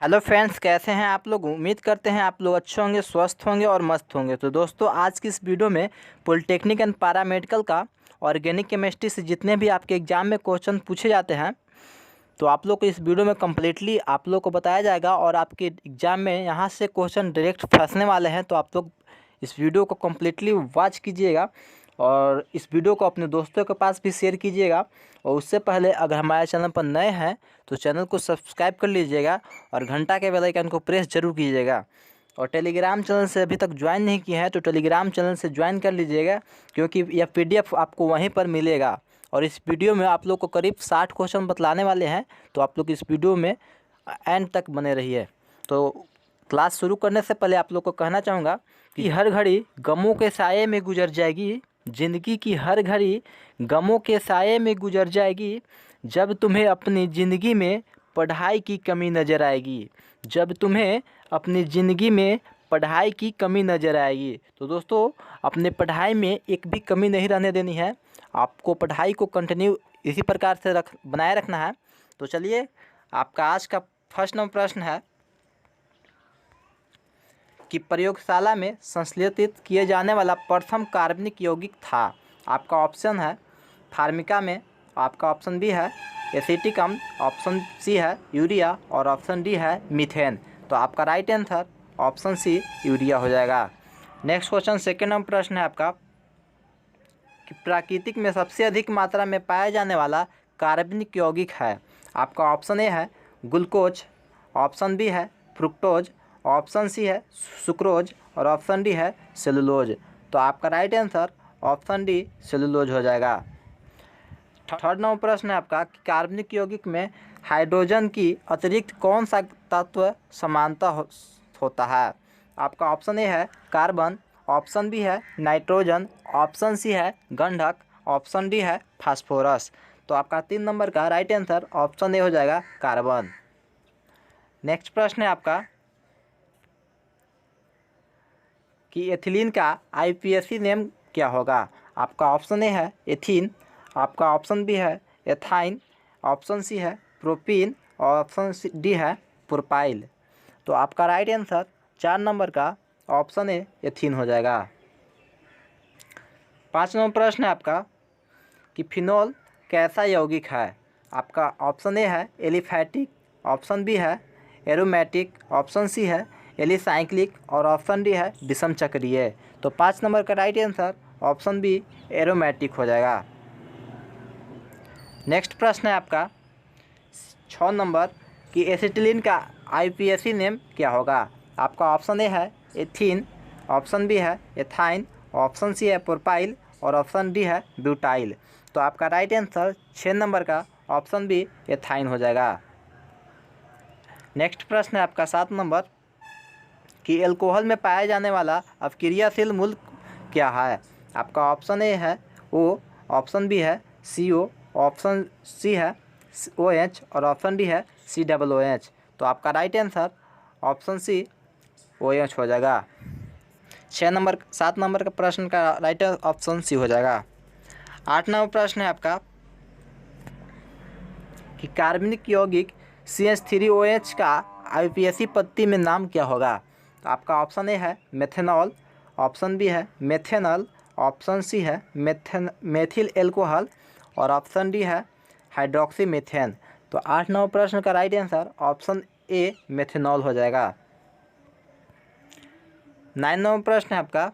Hello friends, कैसे हैं आप लोग। उम्मीद करते हैं आप लोग अच्छे होंगे, स्वस्थ होंगे और मस्त होंगे। तो दोस्तों, आज की इस वीडियो में पॉलिटेक्निक एंड पैरामेडिकल का ऑर्गेनिक केमिस्ट्री से जितने भी आपके एग्जाम में क्वेश्चन पूछे जाते हैं, तो आप लोग को इस वीडियो में कम्प्लीटली आप लोग को बताया जाएगा। और आपके एग्ज़ाम में यहाँ से क्वेश्चन डायरेक्ट फंसने वाले हैं, तो आप लोग इस वीडियो को कम्प्लीटली वॉच कीजिएगा और इस वीडियो को अपने दोस्तों के पास भी शेयर कीजिएगा। और उससे पहले अगर हमारे चैनल पर नए हैं तो चैनल को सब्सक्राइब कर लीजिएगा और घंटा के बेल आइकन को प्रेस जरूर कीजिएगा। और टेलीग्राम चैनल से अभी तक ज्वाइन नहीं किया है तो टेलीग्राम चैनल से ज्वाइन कर लीजिएगा, क्योंकि यह PDF आपको वहीं पर मिलेगा। और इस वीडियो में आप लोग को करीब 60 क्वेश्चन बतलाने वाले हैं, तो आप लोग इस वीडियो में एंड तक बने रहिए। तो क्लास शुरू करने से पहले आप लोग को कहना चाहूँगा कि हर घड़ी गमों के साये में गुजर जाएगी, ज़िंदगी की हर घड़ी गमों के साये में गुजर जाएगी, जब तुम्हें अपनी ज़िंदगी में पढ़ाई की कमी नज़र आएगी, जब तुम्हें अपनी ज़िंदगी में पढ़ाई की कमी नज़र आएगी। तो दोस्तों, अपने पढ़ाई में एक भी कमी नहीं रहने देनी है, आपको पढ़ाई को कंटिन्यू इसी प्रकार से बनाए रखना है। तो चलिए, आपका आज का फर्स्ट नंबर प्रश्न है कि प्रयोगशाला में संश्लेषित किए जाने वाला प्रथम कार्बनिक यौगिक था। आपका ऑप्शन है फार्मिका में, आपका ऑप्शन बी है एसिटिक अम्ल, ऑप्शन सी है यूरिया और ऑप्शन डी है मीथेन। तो आपका right answer option C urea हो जाएगा। नेक्स्ट क्वेश्चन, सेकेंड नंबर प्रश्न है आपका कि प्राकृतिक में सबसे अधिक मात्रा में पाया जाने वाला कार्बनिक यौगिक है। आपका ऑप्शन ए है ग्लूकोज, ऑप्शन बी है फ्रुक्टोज, ऑप्शन सी है सुक्रोज और ऑप्शन डी है सेलुलोज। तो आपका right answer option D cellulose हो जाएगा। थर्ड नंबर प्रश्न है आपका कि कार्बनिक यौगिक में हाइड्रोजन की अतिरिक्त कौन सा तत्व समानता होता है। आपका ऑप्शन ए है कार्बन, ऑप्शन बी है नाइट्रोजन, ऑप्शन सी है गंधक, ऑप्शन डी है फास्फोरस। तो आपका 3 नंबर का राइट आंसर ऑप्शन ए हो जाएगा कार्बन। नेक्स्ट प्रश्न है आपका कि एथिलीन का IUPAC नेम क्या होगा। आपका ऑप्शन ए है एथीन, आपका ऑप्शन बी है एथाइन, ऑप्शन सी है प्रोपीन और ऑप्शन डी है प्रोपाइल। तो आपका राइट आंसर 4 नंबर का ऑप्शन ए एथीन हो जाएगा। 5 नंबर प्रश्न है आपका कि फिनोल कैसा यौगिक है। आपका ऑप्शन ए है एलिफैटिक, ऑप्शन बी है एरोमेटिक, ऑप्शन सी है एलिसाइक्लिक और ऑप्शन डी है विषम चक्रीय। तो 5 नंबर का right answer option B aromatic हो जाएगा। नेक्स्ट प्रश्न है आपका 6 नंबर कि एसिटिलीन का IUPAC नेम क्या होगा। आपका ऑप्शन ए है एथीन, ऑप्शन बी है एथाइन, ऑप्शन सी है प्रोपाइल और ऑप्शन डी है ब्यूटाइल। तो आपका राइट आंसर 6 नंबर का ऑप्शन बी एथाइन हो जाएगा। नेक्स्ट प्रश्न है आपका 7 नंबर कि एल्कोहल में पाया जाने वाला अपक्रियाशील मूल क्या है। आपका ऑप्शन ए है O, ऑप्शन बी है CO, ऑप्शन सी है OH और ऑप्शन डी है COOH। तो आपका right answer option C OH हो जाएगा। 7 नंबर का प्रश्न का राइट ऑप्शन सी हो जाएगा। 8 नंबर प्रश्न है आपका कि कार्बनिक यौगिक CH3OH का IUPAC पत्ती में नाम क्या होगा। तो आपका ऑप्शन ए है मेथेनॉल, ऑप्शन बी है मेथेनल, ऑप्शन सी है मेथिल एल्कोहल और ऑप्शन डी है हाइड्रोक्सी मीथेन। तो 8 नंबर प्रश्न का राइट आंसर ऑप्शन ए मेथेनॉल हो जाएगा। 9 नंबर प्रश्न है आपका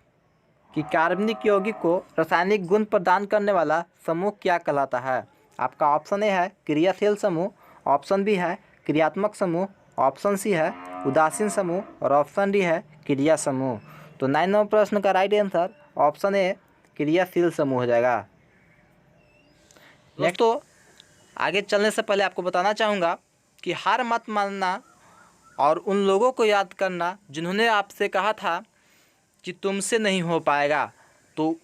कि कार्बनिक यौगिक को रासायनिक गुण प्रदान करने वाला समूह क्या कहलाता है। आपका ऑप्शन ए है क्रियाशील समूह, ऑप्शन बी है क्रियात्मक समूह, ऑप्शन सी है उदासीन समूह और ऑप्शन डी है क्रिया समूह। तो 9 नंबर प्रश्न का राइट आंसर ऑप्शन ए क्रियाशील समूह हो जाएगा। दोस्तों, आगे चलने से पहले आपको बताना चाहूँगा कि हार मत मानना और उन लोगों को याद करना जिन्होंने आपसे कहा था कि तुमसे नहीं हो पाएगा। तो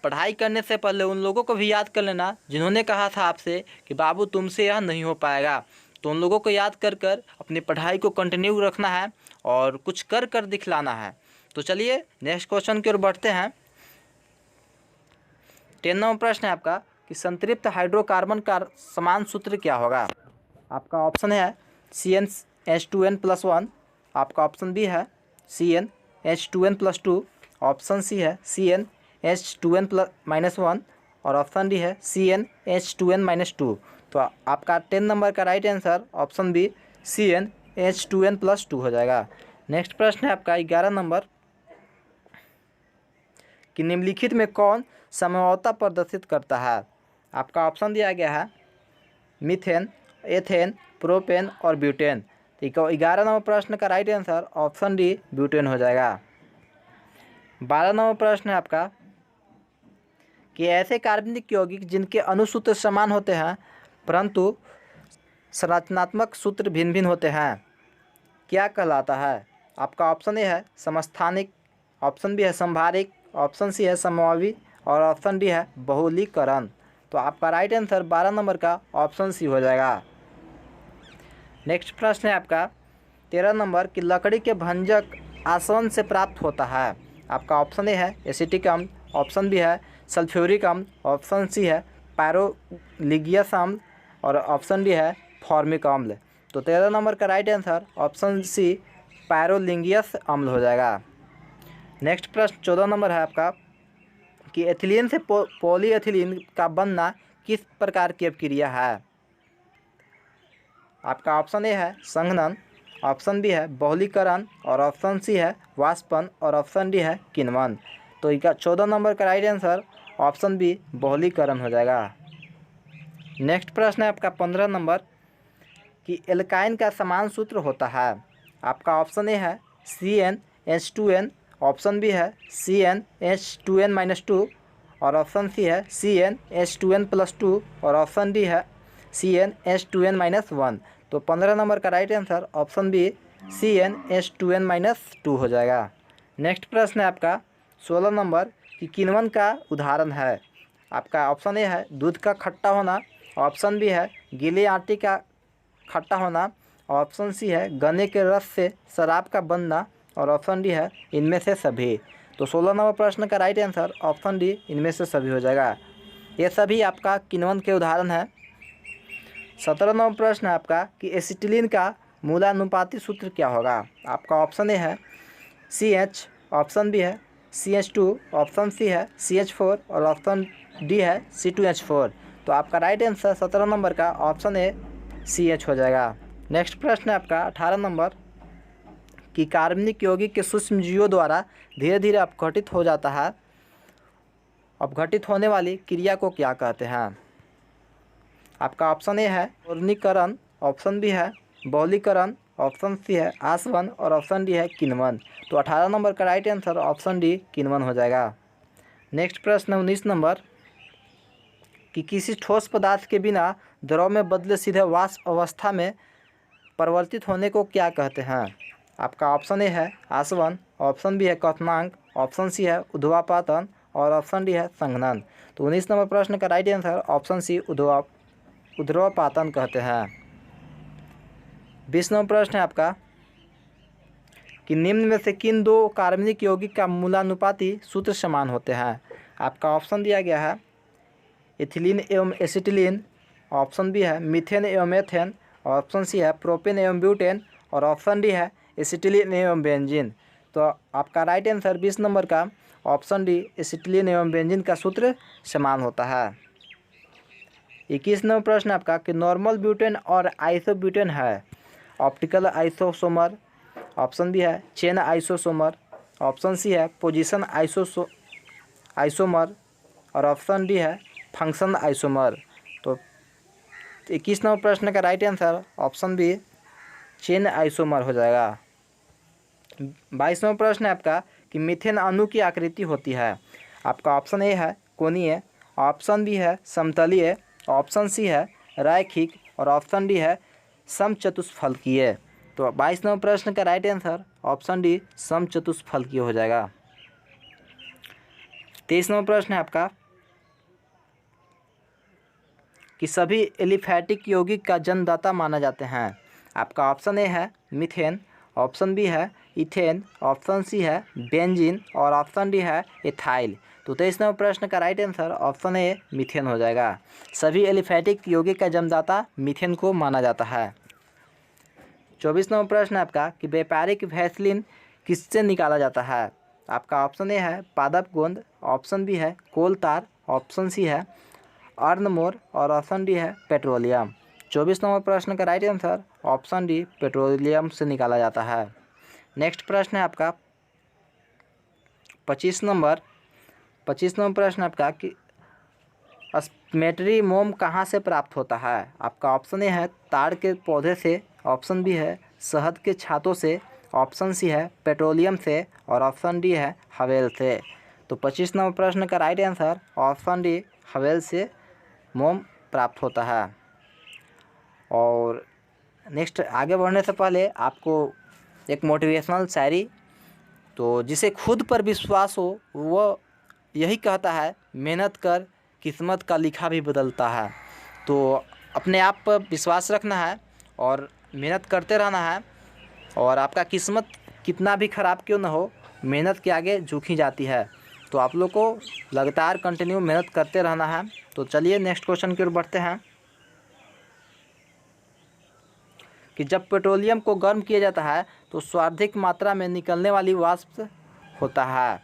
पढ़ाई करने से पहले उन लोगों को भी याद कर लेना जिन्होंने कहा था आपसे कि बाबू तुमसे यह नहीं हो पाएगा। तो उन लोगों को याद कर कर अपनी पढ़ाई को कंटिन्यू रखना है और कुछ कर कर दिखलाना है। तो चलिए नेक्स्ट क्वेश्चन की ओर बढ़ते हैं। 10 नंबर प्रश्न है आपका कि संतृप्त हाइड्रोकार्बन का समान सूत्र क्या होगा। आपका ऑप्शन है CnH2n+1, आपका ऑप्शन बी है CnH2n+2, ऑप्शन सी है CnH2n-1 और ऑप्शन डी है CnH2n-2। तो आपका 10 नंबर का right answer option B CnH2n+2 हो जाएगा। नेक्स्ट प्रश्न है आपका 11 नंबर कि निम्नलिखित में कौन समझौता प्रदर्शित करता है। आपका ऑप्शन दिया गया है मीथेन, एथेन, प्रोपेन और ब्यूटेन। तो 11 नंबर प्रश्न का right answer option D butane हो जाएगा। 12 नंबर प्रश्न है आपका कि ऐसे कार्बनिक यौगिक जिनके अणुसूत्र समान होते हैं परंतु संरचनात्मक सूत्र भिन्न भिन्न होते हैं क्या कहलाता है। आपका ऑप्शन ए है समस्थानिक, ऑप्शन बी है संभारिक, ऑप्शन सी है समवायी और ऑप्शन डी है बहुलीकरण। तो आपका राइट आंसर 12 नंबर का ऑप्शन सी हो जाएगा। नेक्स्ट प्रश्न है आपका 13 नंबर कि लकड़ी के भंजक आसवन से प्राप्त होता है। आपका ऑप्शन ए है एसिटिक अम्ल, ऑप्शन बी है सल्फ्यूरिक अम्ल, ऑप्शन सी है पायरोलिगियस अम्ल और ऑप्शन डी है फॉर्मिक अम्ल। तो 13 नंबर का राइट आंसर ऑप्शन सी पायरोलिगियस अम्ल हो जाएगा। नेक्स्ट प्रश्न 14 नंबर है आपका कि एथिलीन से पॉलीएथिलीन का बनना किस प्रकार की अभिक्रिया है। आपका ऑप्शन ए है संघनन, ऑप्शन बी है बहुलीकरण और ऑप्शन सी है वाष्पन और ऑप्शन डी है किण्वन। तो 14 नंबर का राइट आंसर ऑप्शन बी बहुलीकरण हो जाएगा। नेक्स्ट प्रश्न है आपका 15 नंबर कि एल्काइन का समान सूत्र होता है। आपका ऑप्शन ए है CnH2n, ऑप्शन बी है CnH2n-2 और ऑप्शन सी है CnH2n+2 और ऑप्शन डी है CnH2n-1। तो 15 नंबर का right answer option B CnH2n-2 हो जाएगा। नेक्स्ट प्रश्न है आपका 16 नंबर कि किण्वन का उदाहरण है। आपका ऑप्शन ए है दूध का खट्टा होना, ऑप्शन बी है गीले आटे का खट्टा होना, ऑप्शन सी है गन्ने के रस से शराब का बनना और ऑप्शन डी है इनमें से सभी। तो 16 नंबर प्रश्न का राइट आंसर ऑप्शन डी इनमें से सभी हो जाएगा। ये सभी आपका किण्वन के उदाहरण है। 17 नंबर प्रश्न है आपका कि एसिटिलीन का मूलानुपाती सूत्र क्या होगा। आपका ऑप्शन ए है CH, ऑप्शन बी है CH2, ऑप्शन सी है CH4 और ऑप्शन डी है C2H4। तो आपका राइट आंसर 17 नंबर का ऑप्शन ए CH हो जाएगा। नेक्स्ट प्रश्न है आपका 18 नंबर कि कार्बनिक यौगिक के सूक्ष्म जीवों द्वारा धीरे धीरे अपघटित हो जाता है, अपघटित होने वाली क्रिया को क्या कहते हैं। आपका ऑप्शन ए है पूर्णीकरण, ऑप्शन बी है बहुलीकरण, ऑप्शन सी है आसवन और ऑप्शन डी है किण्वन। तो 18 नंबर का राइट आंसर ऑप्शन डी किण्वन हो जाएगा। नेक्स्ट प्रश्न 19 नंबर कि किसी ठोस पदार्थ के बिना द्रव में बदले सीधे वाष्प अवस्था में परिवर्तित होने को क्या कहते हैं। आपका ऑप्शन ए है आसवन, ऑप्शन बी है क्वथनांक, ऑप्शन सी है ऊर्ध्वपातन और ऑप्शन डी है संघनन। तो 19 नंबर प्रश्न का राइट आंसर ऑप्शन सी ऊर्ध्वपातन कहते हैं। 20 नंबर प्रश्न है आपका कि निम्न में से किन दो कार्बनिक यौगिक का मूलानुपाती सूत्र समान होते हैं। आपका ऑप्शन दिया गया है एथिलीन एवं एसिटिलीन, ऑप्शन बी है मीथेन एवं एथेन, ऑप्शन सी है प्रोपेन एवं ब्यूटेन और ऑप्शन डी है एसिटिलीन एवं बेंजीन। तो आपका राइट आंसर 20 नंबर का ऑप्शन डी एसिटिलीन एवं बेंजीन का सूत्र समान होता है। 21 नंबर प्रश्न आपका कि नॉर्मल ब्यूटेन और आइसोब्यूटेन है ऑप्टिकल आइसोसोमर, ऑप्शन बी है चेन आइसोसोमर, ऑप्शन सी है पोजीशन आइसोमर और ऑप्शन डी है फंक्शन आइसोमर। तो 21 नंबर प्रश्न का right answer option B chain isomer हो जाएगा। 22 नंबर प्रश्न है आपका कि मीथेन अणु की आकृति होती है। आपका ऑप्शन ए है कोणीय, ऑप्शन बी है समतलीय, ऑप्शन सी है रैखिक और ऑप्शन डी है समचतुष्फलकीय। तो 22 नंबर प्रश्न का राइट आंसर ऑप्शन डी समचतुष्फलकीय हो जाएगा। 23 नंबर प्रश्न है आपका कि सभी एलिफैटिक यौगिक का जन्मदाता माना जाते हैं। आपका ऑप्शन ए है मीथेन, ऑप्शन बी है इथेन, ऑप्शन सी है बेंजीन और ऑप्शन डी है इथाइल। तो 23 नंबर प्रश्न का राइट आंसर ऑप्शन ए मीथेन हो जाएगा। सभी एलिफैटिक यौगिक का जन्मदाता मीथेन को माना जाता है। 24 नंबर प्रश्न है आपका कि व्यापारिक वैसलीन किससे निकाला जाता है। आपका ऑप्शन ए है पादप गोंद, ऑप्शन बी है कोल तार, ऑप्शन सी है अर्नमोर और ऑप्शन डी है पेट्रोलियम। 24 नंबर प्रश्न का right answer option D petroleum से निकाला जाता है। नेक्स्ट प्रश्न है आपका 25 नंबर प्रश्न आपका कि स्मेटरी मोम कहाँ से प्राप्त होता है। आपका ऑप्शन ए है ताड़ के पौधे से, ऑप्शन बी है शहद के छातों से, ऑप्शन सी है पेट्रोलियम से और ऑप्शन डी है हवेल से। तो 25 नंबर प्रश्न का राइट आंसर ऑप्शन डी हवेल से मोम प्राप्त होता है। और नेक्स्ट आगे बढ़ने से पहले आपको एक मोटिवेशनल शायरी, तो जिसे खुद पर विश्वास हो वो यही कहता है मेहनत कर किस्मत का लिखा भी बदलता है। तो अपने आप पर विश्वास रखना है और मेहनत करते रहना है, और आपका किस्मत कितना भी ख़राब क्यों ना हो मेहनत के आगे झुकी जाती है। तो आप लोग को लगातार कंटिन्यू मेहनत करते रहना है। तो चलिए नेक्स्ट क्वेश्चन की ओर बढ़ते हैं कि जब पेट्रोलियम को गर्म किया जाता है तो सर्वाधिक मात्रा में निकलने वाली वाष्प होता है।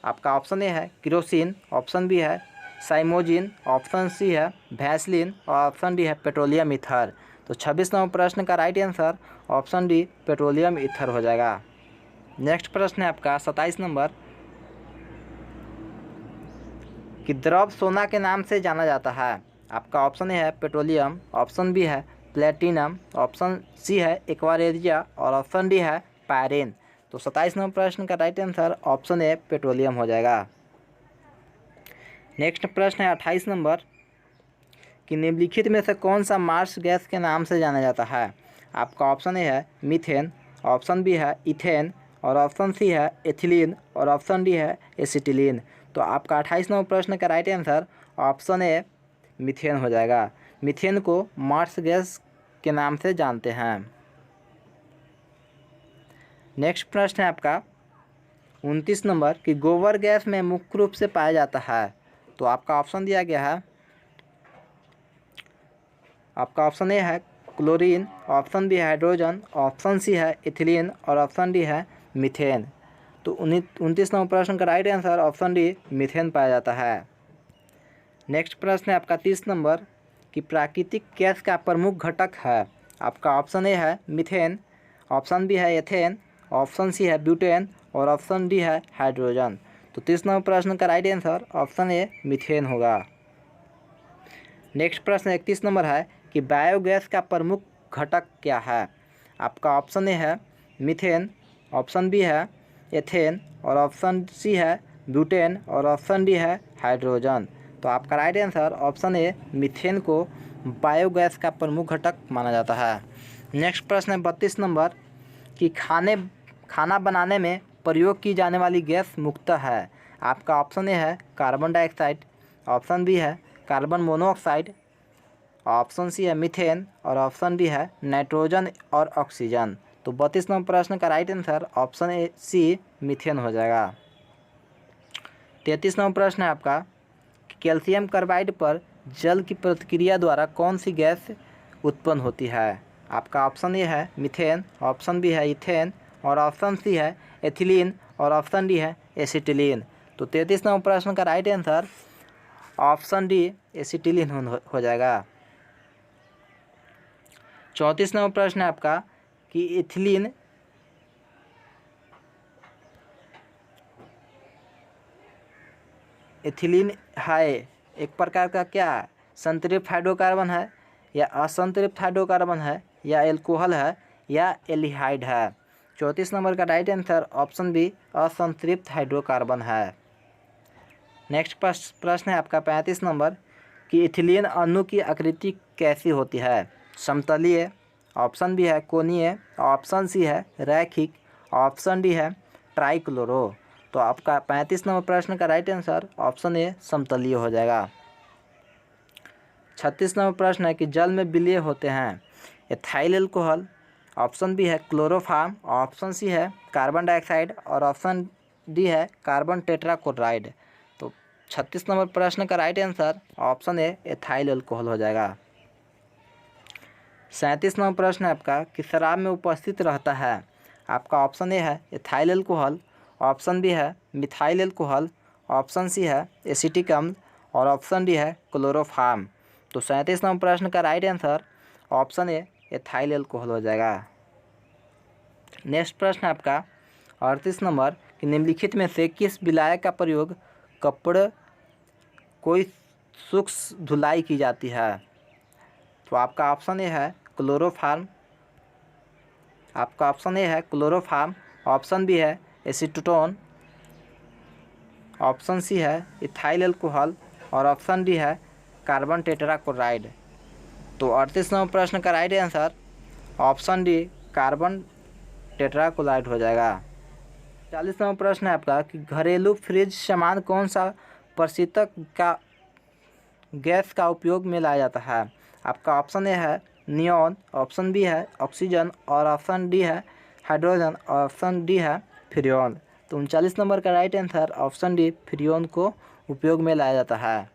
आपका ऑप्शन ए है केरोसिन, ऑप्शन बी है साइमोजिन, ऑप्शन सी है वैसलीन और ऑप्शन डी है पेट्रोलियम ईथर। तो 26 नंबर प्रश्न का right answer option D petroleum ether हो जाएगा। नेक्स्ट प्रश्न है आपका 27 नंबर कि द्रव सोना के नाम से जाना जाता है। आपका ऑप्शन ए है पेट्रोलियम, ऑप्शन बी है प्लेटिनम, ऑप्शन सी है एक्वारेरिया और ऑप्शन डी है पायरेन। तो 27 नंबर प्रश्न का राइट आंसर ऑप्शन ए पेट्रोलियम हो जाएगा। नेक्स्ट प्रश्न है 28 नंबर कि निम्नलिखित में से कौन सा मार्स गैस के नाम से जाना जाता है। आपका ऑप्शन ए है मीथेन, ऑप्शन बी है इथेन और ऑप्शन सी है एथिलीन और ऑप्शन डी है एसिटिलीन। तो आपका 28 नंबर प्रश्न का राइट आंसर ऑप्शन ए मीथेन हो जाएगा। मीथेन को मार्स गैस के नाम से जानते हैं। नेक्स्ट प्रश्न है आपका 29 नंबर कि गोबर गैस में मुख्य रूप से पाया जाता है। तो आपका ऑप्शन दिया गया है, आपका ऑप्शन ए है क्लोरीन, ऑप्शन बी है हाइड्रोजन, ऑप्शन सी है इथिलीन और ऑप्शन डी है मीथेन। तो 29 नंबर प्रश्न का right answer option D methane पाया जाता है। नेक्स्ट प्रश्न है आपका 30 नंबर कि प्राकृतिक गैस का प्रमुख घटक है। आपका ऑप्शन ए है मीथेन, ऑप्शन बी है एथेन, ऑप्शन सी है ब्यूटेन और ऑप्शन डी है हाइड्रोजन। तो 30 नंबर प्रश्न का राइट आंसर ऑप्शन ए मीथेन होगा। नेक्स्ट प्रश्न 31 नंबर है कि बायोगैस का प्रमुख घटक क्या है। आपका ऑप्शन ए है मीथेन, ऑप्शन बी है एथेन और ऑप्शन सी है ब्यूटेन और ऑप्शन डी है हाइड्रोजन। तो आपका राइट आंसर ऑप्शन ए मीथेन को बायोगैस का प्रमुख घटक माना जाता है। नेक्स्ट प्रश्न है 32 नंबर कि खाना बनाने में प्रयोग की जाने वाली गैस मुख्यतः है। आपका ऑप्शन ए है कार्बन डाइऑक्साइड, ऑप्शन बी है कार्बन मोनोऑक्साइड, ऑप्शन सी है मीथेन और ऑप्शन डी है नाइट्रोजन और ऑक्सीजन। तो 32 नंबर प्रश्न का right answer option A C methane हो जाएगा। 33 नंबर प्रश्न है आपका कैल्शियम कार्बाइड पर जल की प्रतिक्रिया द्वारा कौन सी गैस उत्पन्न होती है। आपका ऑप्शन ए है मीथेन, ऑप्शन बी है इथेन और ऑप्शन सी है एथिलीन और ऑप्शन डी है एसिटिलीन। तो 33 नंबर प्रश्न का right answer option D acetylene हो जाएगा। 34 नंबर प्रश्न है आपका कि एथिलीन है एक प्रकार का क्या है, संतृप्त हाइड्रोकार्बन है या असंतृप्त हाइड्रोकार्बन है या एल्कोहल है या एल्डिहाइड है। 34 नंबर का राइट आंसर ऑप्शन बी असंतृप्त हाइड्रोकार्बन है। नेक्स्ट प्रश्न है आपका 35 नंबर कि इथिलीन अणु की आकृति कैसी होती है। समतलीय, ऑप्शन बी है कोणीय, ऑप्शन सी है रैखिक, ऑप्शन डी है ट्राइक्लोरो। तो आपका 35 नंबर प्रश्न का राइट आंसर ऑप्शन ए समतलीय हो जाएगा। 36 नंबर प्रश्न है कि जल में विलीय होते हैं एथाइल एल्कोहल, ऑप्शन बी है क्लोरोफार्म, ऑप्शन सी है कार्बन डाइऑक्साइड और ऑप्शन डी है कार्बन टेट्राक्लोराइड। तो 36 नंबर प्रश्न का राइट आंसर ऑप्शन ए एथाइल एल्कोहल हो जाएगा। 37 नंबर प्रश्न है आपका कि शराब में उपस्थित रहता है। आपका ऑप्शन ए है एथाइल एल्कोहल, ऑप्शन बी है मिथाइल एल्कोहल, ऑप्शन सी है एसिटिक अम्ल और ऑप्शन डी है क्लोरोफार्म। तो 37 नंबर प्रश्न का राइट आंसर ऑप्शन ए एथाइल एल्कोहल हो जाएगा। नेक्स्ट प्रश्न है आपका 38 नंबर कि निम्नलिखित में से किस विलायक का प्रयोग कपड़े कोई सूक्ष्म धुलाई की जाती है। तो आपका ऑप्शन ए है क्लोरोफार्म, आपका ऑप्शन ए है क्लोरोफार्म, ऑप्शन बी है एसीटोन, ऑप्शन सी है इथाइल एल्कोहल और ऑप्शन डी है कार्बन टेट्राक्लोराइड। तो 38 नंबर प्रश्न का right answer option D carbon tetrachloride हो जाएगा। 40 नंबर प्रश्न है आपका कि घरेलू फ्रिज सामान कौन सा प्रशीतक का गैस का उपयोग में लाया जाता है। आपका ऑप्शन ए है नियॉन, ऑप्शन बी है ऑक्सीजन और ऑप्शन डी है हाइड्रोजन और ऑप्शन डी है फ्रियोन। तो 39 नंबर का right answer option D Freon को उपयोग में लाया जाता है।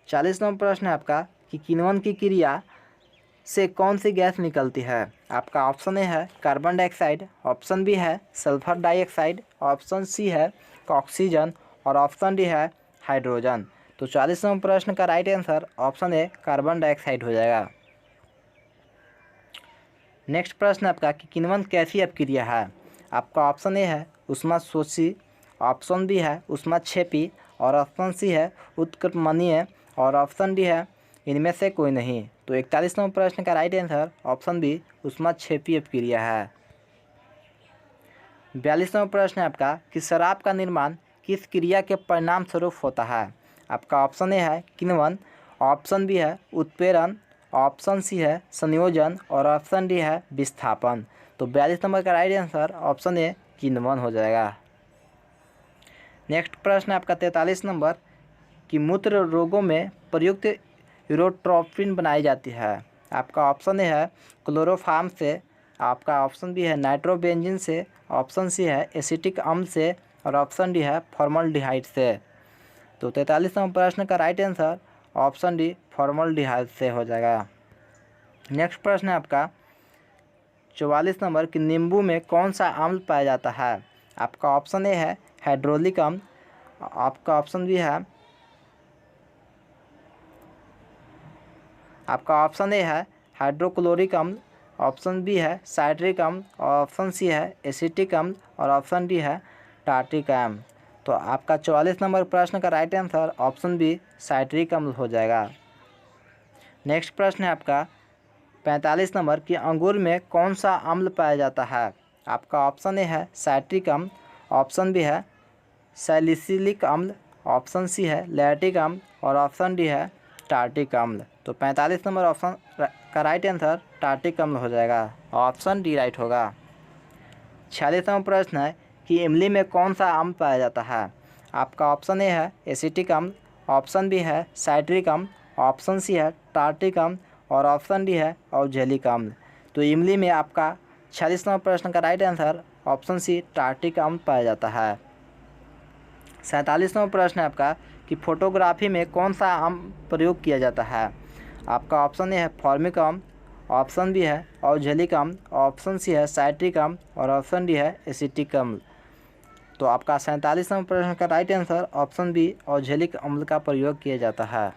40 नंबर प्रश्न है आपका कि किण्वन की क्रिया से कौन सी गैस निकलती है। आपका ऑप्शन ए है कार्बन डाइऑक्साइड, ऑप्शन बी है सल्फर डाइऑक्साइड, ऑप्शन सी है ऑक्सीजन और ऑप्शन डी है हाइड्रोजन। तो 40 नंबर प्रश्न का राइट आंसर ऑप्शन ए कार्बन डाइऑक्साइड हो जाएगा। नेक्स्ट प्रश्न आपका कि किण्वन कैसी अपक्रिया है। आपका ऑप्शन ए है ऊष्माशोषी, ऑप्शन बी है ऊष्माक्षेपी और ऑप्शन सी है उत्क्रमणीय और ऑप्शन डी है इनमें से कोई नहीं। तो 41 नंबर प्रश्न का राइट आंसर ऑप्शन बी ऊष्माक्षेपी अपक्रिया है। 42 नंबर प्रश्न है आपका कि शराब का निर्माण किस क्रिया के परिणाम स्वरूप होता है। आपका ऑप्शन ए है किण्वन, ऑप्शन बी है उत्प्रेरण, ऑप्शन सी है संयोजन और ऑप्शन डी है विस्थापन। तो 42 नंबर का राइट आंसर ऑप्शन ए किण्वन हो जाएगा। नेक्स्ट प्रश्न है आपका 43 नंबर कि मूत्र रोगों में प्रयुक्त यूरोट्रोपिन बनाई जाती है। आपका ऑप्शन ए है क्लोरोफार्म से, आपका ऑप्शन बी है नाइट्रोबेंजीन से, ऑप्शन सी है एसिटिक अम्ल से और ऑप्शन डी है फॉर्मल्डिहाइड से। तो 43 नंबर प्रश्न का right answer option D formaldehyde से हो जाएगा। नेक्स्ट प्रश्न है आपका 44 नंबर कि नींबू में कौन सा अम्ल पाया जाता है। आपका ऑप्शन ए है हाइड्रोलिक अम्ल, आपका ऑप्शन बी है, आपका ऑप्शन ए है हाइड्रोक्लोरिक अम्ल, ऑप्शन बी है साइट्रिक अम्ल और ऑप्शन सी है एसिटिक अम्ल और ऑप्शन डी है टार्टिक अम्ल। तो आपका 44 नंबर प्रश्न का right answer option B citric अम्ल हो जाएगा। नेक्स्ट प्रश्न है आपका 45 नंबर कि अंगूर में कौन सा अम्ल पाया जाता है। आपका ऑप्शन ए है साइट्रिक अम्ल, ऑप्शन बी है सैलिसिलिक अम्ल, ऑप्शन सी है लैक्टिक अम्ल और ऑप्शन डी है टार्टिक अम्ल। तो 45 नंबर ऑप्शन का राइट आंसर टार्टिक अम्ल हो जाएगा, ऑप्शन डी राइट होगा। 46 नंबर प्रश्न है कि इमली में कौन सा अम्ल पाया जाता है। आपका ऑप्शन ए है एसिटिक अम्ल, ऑप्शन बी है साइट्रिक अम्ल, ऑप्शन सी है टार्टिक अम्ल और ऑप्शन डी है ऑक्जेलिक अम्ल। तो इमली में आपका 46 नंबर प्रश्न का right answer option C tartaric अम्ल पाया जाता है। 47 नंबर प्रश्न है आपका कि फोटोग्राफी में कौन सा अम्ल प्रयोग किया जाता है। आपका ऑप्शन ए है फॉर्मिक अम्ल, ऑप्शन बी है ऑक्जेलिक अम्ल, ऑप्शन सी है साइट्रिक अम्ल और ऑप्शन डी है एसिटिक अम्ल। तो आपका 47 नंबर प्रश्न का right answer option B oxalic अम्ल का प्रयोग किया जाता है।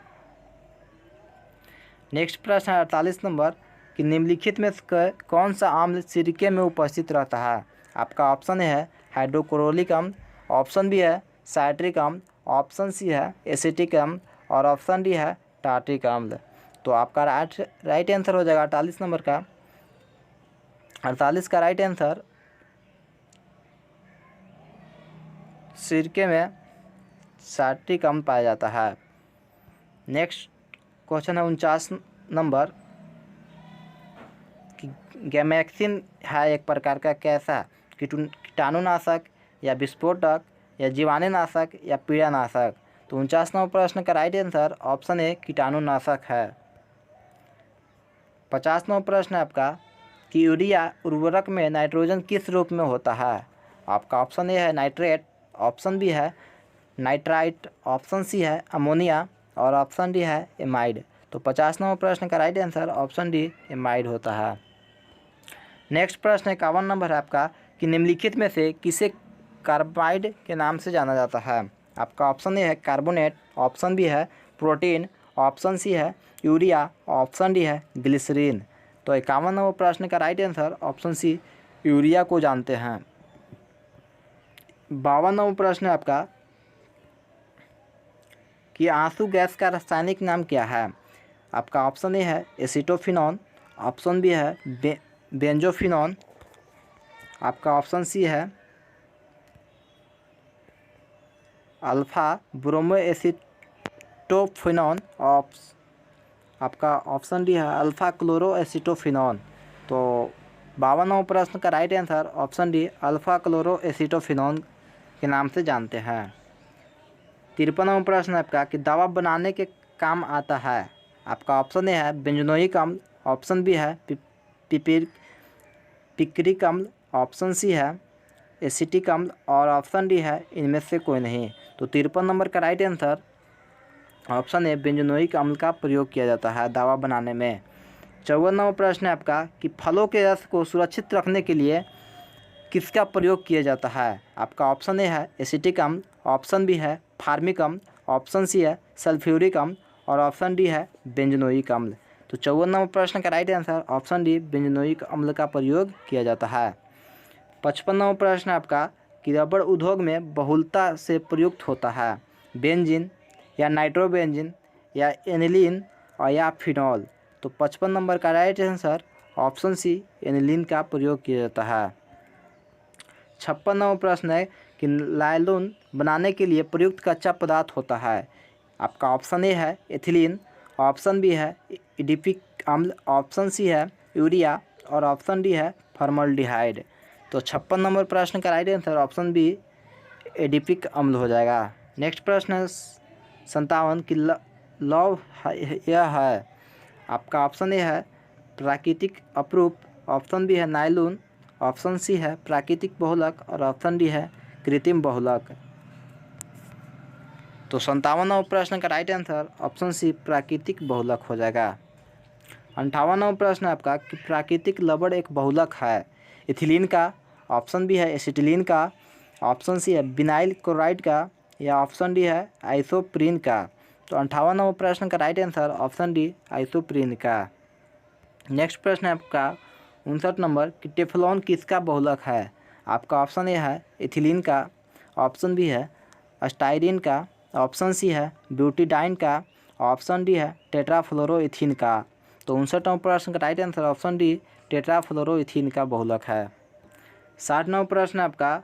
नेक्स्ट प्रश्न है 48 नंबर कि निम्नलिखित में कौन सा अम्ल सिरके में उपस्थित रहता है। आपका ऑप्शन ए है हाइड्रोक्लोरिक अम्ल, ऑप्शन बी है साइट्रिक अम्ल, ऑप्शन सी है एसिटिक अम्ल और ऑप्शन डी है टार्टिक अम्ल। तो आपका राइट आंसर हो जाएगा 48 नंबर का 48 का राइट आंसर सिरके में साइट्रिक अम्ल पाया जाता है। नेक्स्ट क्वेश्चन है 49 नंबर कि गैमेक्सिन है एक प्रकार का कैसा कीटाणुनाशक या विस्फोटक या जीवाणुनाशक या पीड़ानाशक। तो 49 नंबर प्रश्न का राइट आंसर ऑप्शन ए कीटाणुनाशक है। 50 नंबर प्रश्न है आपका कि यूरिया उर्वरक में नाइट्रोजन किस रूप में होता है। आपका ऑप्शन ए है नाइट्रेट, ऑप्शन बी है नाइट्राइट, ऑप्शन सी है अमोनिया और ऑप्शन डी है एमाइड। तो तो 50 नंबर प्रश्न का right answer option D amide होता है। नेक्स्ट प्रश्न 51 नंबर है आपका कि निम्नलिखित में से किसे कार्बाइड के नाम से जाना जाता है। आपका ऑप्शन ए है कार्बोनेट, ऑप्शन बी है प्रोटीन, ऑप्शन सी है यूरिया, ऑप्शन डी है ग्लिसरीन। तो 51 नंबर प्रश्न का right answer option C urea को जानते हैं। 52 नंबर प्रश्न है आपका कि आंसू गैस का रासायनिक नाम क्या है। आपका ऑप्शन ए है एसिटोफिनॉन, ऑप्शन बी है बेंजोफिनॉन, आपका ऑप्शन सी है अल्फा ब्रोमो एसिटोफिनॉन, आपका ऑप्शन डी है अल्फा क्लोरो एसिटोफिनॉन। तो 52 नंबर प्रश्न का right answer option D alpha chloro acetophenone के नाम से जानते हैं। 53 नंबर प्रश्न आपका कि दवा बनाने के काम आता है। आपका ऑप्शन ए है बेंजोइक अम्ल, ऑप्शन बी है पिक्रिक अम्ल, ऑप्शन सी है एसिटिक अम्ल और ऑप्शन डी है इनमें से कोई नहीं। तो 53 नंबर का राइट आंसर ऑप्शन ए बेंजोइक अम्ल का प्रयोग किया जाता है दवा बनाने में। 54 नंबर प्रश्न है आपका कि फलों के रस को सुरक्षित रखने के लिए किसका प्रयोग किया जाता है। आपका ऑप्शन ए है एसिटिक अम्ल, ऑप्शन बी है फार्मिक अम्ल, ऑप्शन सी है सल्फ्यूरिक अम्ल और ऑप्शन डी है बेंजोइक अम्ल। तो 54 नंबर प्रश्न का right answer option D benzoic अम्ल का प्रयोग किया जाता है। 55 नंबर प्रश्न आपका कि रबड़ उद्योग में बहुलता से प्रयुक्त होता है बेंजीन या नाइट्रोबेंजीन या एनिलीन और या फिनॉल। तो 55 नंबर का right answer option C aniline का प्रयोग किया जाता है। 56 नंबर प्रश्न है कि नायलॉन बनाने के लिए प्रयुक्त कच्चा पदार्थ होता है। आपका ऑप्शन ए है एथिलीन, ऑप्शन बी है एडिपिक अम्ल, ऑप्शन सी है यूरिया और ऑप्शन डी है फॉर्मल्डिहाइड। तो 56 नंबर प्रश्न का right answer option B adipic अम्ल हो जाएगा। नेक्स्ट प्रश्न है 57 कि लौह यह है। आपका ऑप्शन ए है प्राकृतिक अपरूप, ऑप्शन बी है नायलॉन, ऑप्शन सी है प्राकृतिक बहुलक और ऑप्शन डी है कृत्रिम बहुलक। तो 57 नंबर प्रश्न का राइट आंसर ऑप्शन सी प्राकृतिक बहुलक हो जाएगा। 58 नंबर प्रश्न आपका कि प्राकृतिक लवण एक बहुलक है इथिलीन का, ऑप्शन बी है एसिटिलीन का, ऑप्शन सी है विनाइल क्लोराइड का या ऑप्शन डी है आइसोप्रीन का। तो 58 नंबर प्रश्न का right answer option D isoprene का। नेक्स्ट प्रश्न है आपका 59 नंबर कि टेफ्लॉन किसका बहुलक है। आपका ऑप्शन ए है इथिलीन का, ऑप्शन बी है स्टाइरिन का, ऑप्शन सी है ब्यूटीडाइन का, ऑप्शन डी है टेट्राफ्लोरोइथीन का। तो 59 नंबर प्रश्न का right answer option D tetrafluoroethene का बहुलक है। 60 नंबर प्रश्न आपका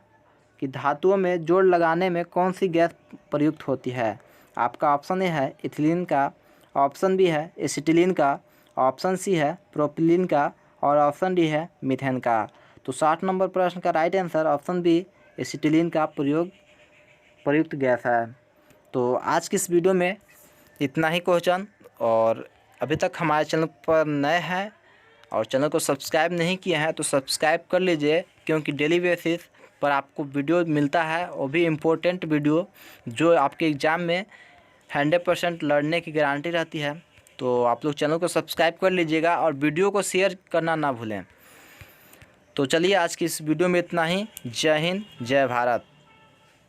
कि धातुओं में जोड़ लगाने में कौन सी गैस प्रयुक्त होती है। आपका ऑप्शन ए है इथिलीन का, ऑप्शन बी है एसिटिलीन का, ऑप्शन सी है प्रोपिलीन का और ऑप्शन डी है मीथेन का। तो 60 नंबर प्रश्न का right answer option B acetylene का प्रयुक्त गैस है। तो आज की इस वीडियो में इतना ही क्वेश्चन, और अभी तक हमारे चैनल पर नए हैं और चैनल को सब्सक्राइब नहीं किए हैं तो सब्सक्राइब कर लीजिए, क्योंकि डेली बेसिस पर आपको वीडियो मिलता है, वो भी इम्पोर्टेंट वीडियो जो आपके एग्ज़ाम में 100% लड़ने की गारंटी रहती है। तो आप लोग चैनल को सब्सक्राइब कर लीजिएगा और वीडियो को शेयर करना ना भूलें। तो चलिए आज की इस वीडियो में इतना ही। जय हिंद, जय भारत।